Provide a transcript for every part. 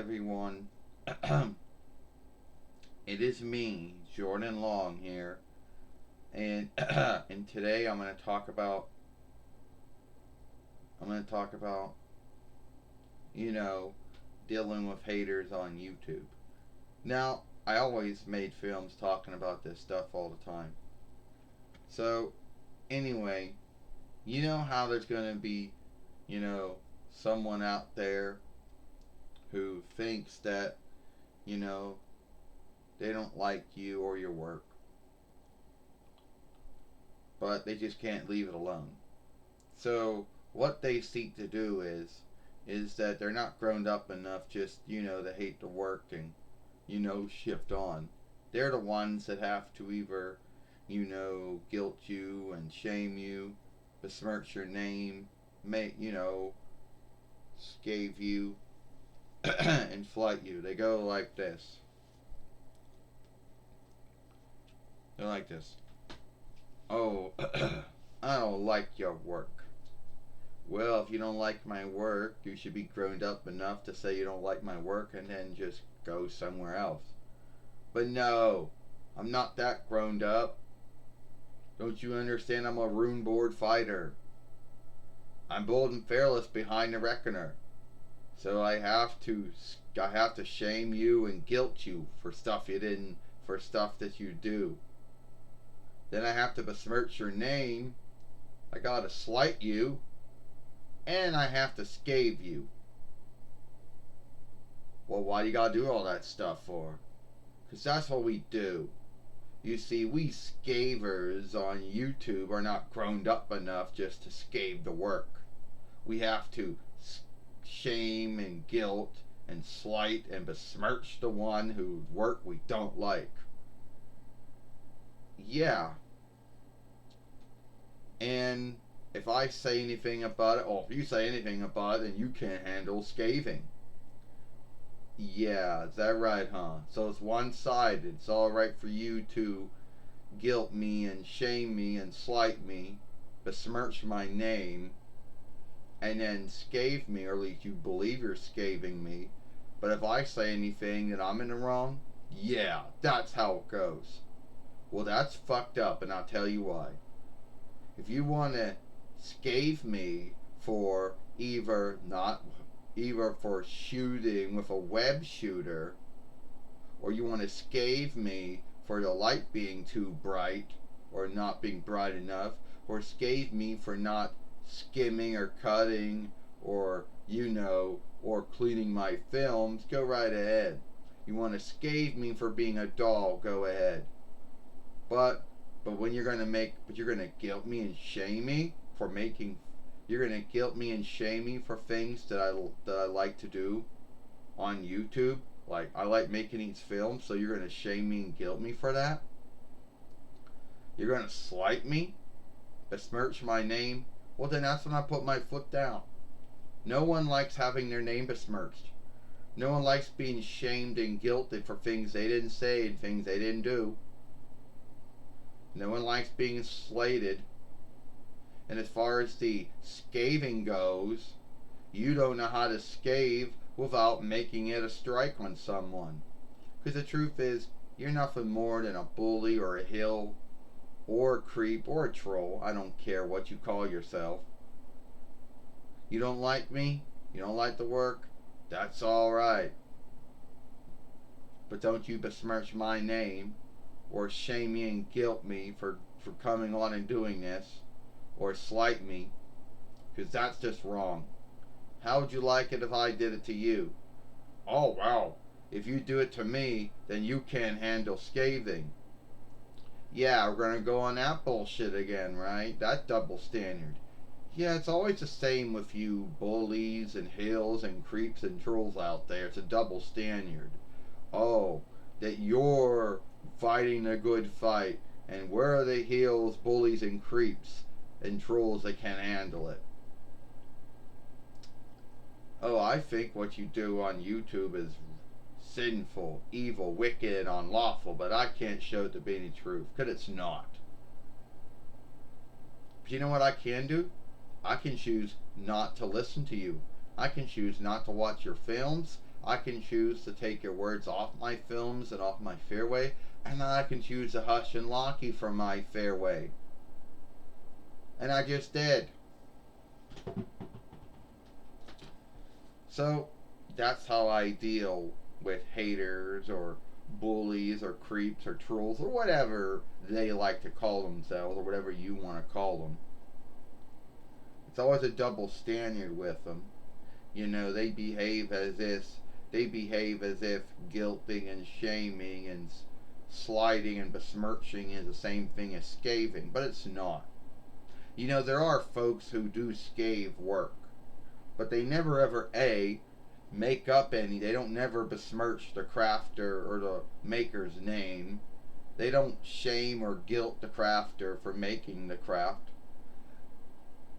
everyone. It is me, Jordan Long here, and and today I'm going to talk about you know dealing with haters on YouTube. Now, I always made films talking about this stuff all the time. So, anyway, you know how there's going to be, you know, someone out there who thinks that, you know, they don't like you or your work, but they just can't leave it alone. So what they seek to do is that they're not grown up enough just, to hate the work and, shift on. They're the ones that have to either, guilt you and shame you, besmirch your name, make, scave you, and flight you. They go like this. They're like this. Oh, I don't like your work. Well, if you don't like my work, you should be grown up enough to say you don't like my work and then just go somewhere else. But no, I'm not that grown up. Don't you understand? I'm a rune board fighter. I'm bold and fearless behind the reckoner. So I have to shame you and guilt you for stuff that you do. Then I have to besmirch your name. I gotta slight you, and I have to scave you. Well, why do you gotta do all that stuff for? Because that's what we do. You see, we scavers on YouTube are not grown up enough just to scave the work. We have to shame and guilt and slight and besmirch the one whose work we don't like. Yeah, and if I say anything about it, or if you say anything about it, then you can't handle scathing. Yeah, is that right, huh? So it's one sided. It's alright for you to guilt me and shame me and slight me, besmirch my name, and then scathe me, or at least you believe you're scathing me. But if I say anything that I'm in the wrong, yeah, that's how it goes. Well, that's fucked up, and I'll tell you why. If you want to scathe me for either for shooting with a web shooter, or you want to scathe me for the light being too bright or not being bright enough, or scathe me for not skimming or cutting or or cleaning my films, go right ahead. You want to scathe me for being a doll, go ahead. But when you're gonna guilt me and shame me for making, you're gonna guilt me and shame me for things that I like to do on YouTube. Like, I like making these films, so you're gonna shame me and guilt me for that. You're gonna slight me, besmirch my name. Well, then that's when I put my foot down. No one likes having their name besmirched. No one likes being shamed and guilted for things they didn't say and things they didn't do. No one likes being slated. And as far as the scathing goes, you don't know how to scathe without making it a strike on someone. Because the truth is, you're nothing more than a bully or a hill or a creep or a troll. I don't care what you call yourself. You don't like me? You don't like the work? That's alright. But don't you besmirch my name or shame me and guilt me for coming on and doing this, or slight me, because that's just wrong. How would you like it if I did it to you? Oh, wow. If you do it to me, then you can't handle scathing. Yeah, we're going to go on that bullshit again, right? That double standard. Yeah, it's always the same with you bullies and hills and creeps and trolls out there. It's a double standard. Oh, that you're fighting a good fight, and where are the heels, bullies, and creeps and trolls that can't handle it? Oh, I think what you do on YouTube is sinful, evil, wicked, and unlawful, but I can't show it to be any truth, because it's not. But you know what I can do? I can choose not to listen to you. I can choose not to watch your films. I can choose to take your words off my films and off my fairway, and then I can choose to hush and lock you from my fairway. And I just did. So that's how I deal with haters or bullies or creeps or trolls or whatever they like to call themselves, or whatever you want to call them. It's always a double standard with them. You know, they behave as if guilting and shaming and slighting and besmirching is the same thing as scathing, but it's not. You know, there are folks who do scathe work, but they never ever make up any. They don't never besmirch the crafter or the maker's name. They don't shame or guilt the crafter for making the craft,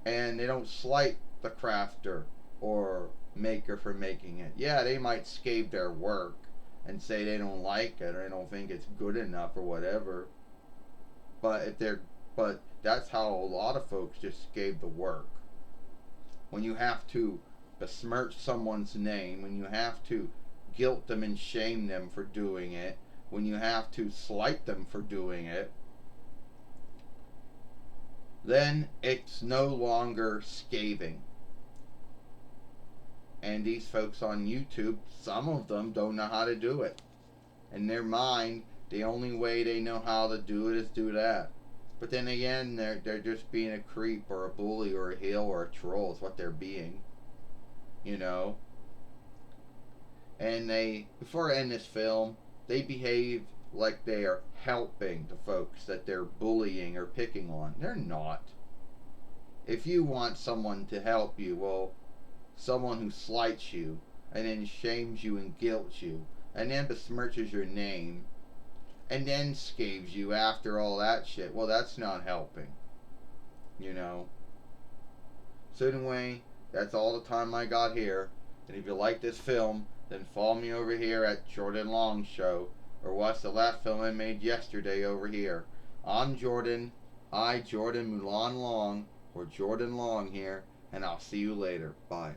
and they don't slight the crafter or maker for making it. Yeah, they might scathe their work and say they don't like it or they don't think it's good enough or whatever. But that's how a lot of folks just scathe the work. When you have to besmirch someone's name, when you have to guilt them and shame them for doing it, when you have to slight them for doing it, then it's no longer scathing. And these folks on YouTube, some of them don't know how to do it. In their mind, the only way they know how to do it is do that. But then again, they're just being a creep or a bully or a heel or a troll is what they're being. You know? And before I end this film, they behave like they are helping the folks that they're bullying or picking on. They're not. If you want someone to help you, well, someone who slights you and then shames you and guilts you and then besmirches your name and then scaves you after all that shit, well, that's not helping. You know? So anyway, that's all the time I got here. And if you like this film, then follow me over here at Jordan Long Show, or watch the last film I made yesterday over here. I'm Jordan. Jordan Mulan Long, or Jordan Long here, and I'll see you later. Bye.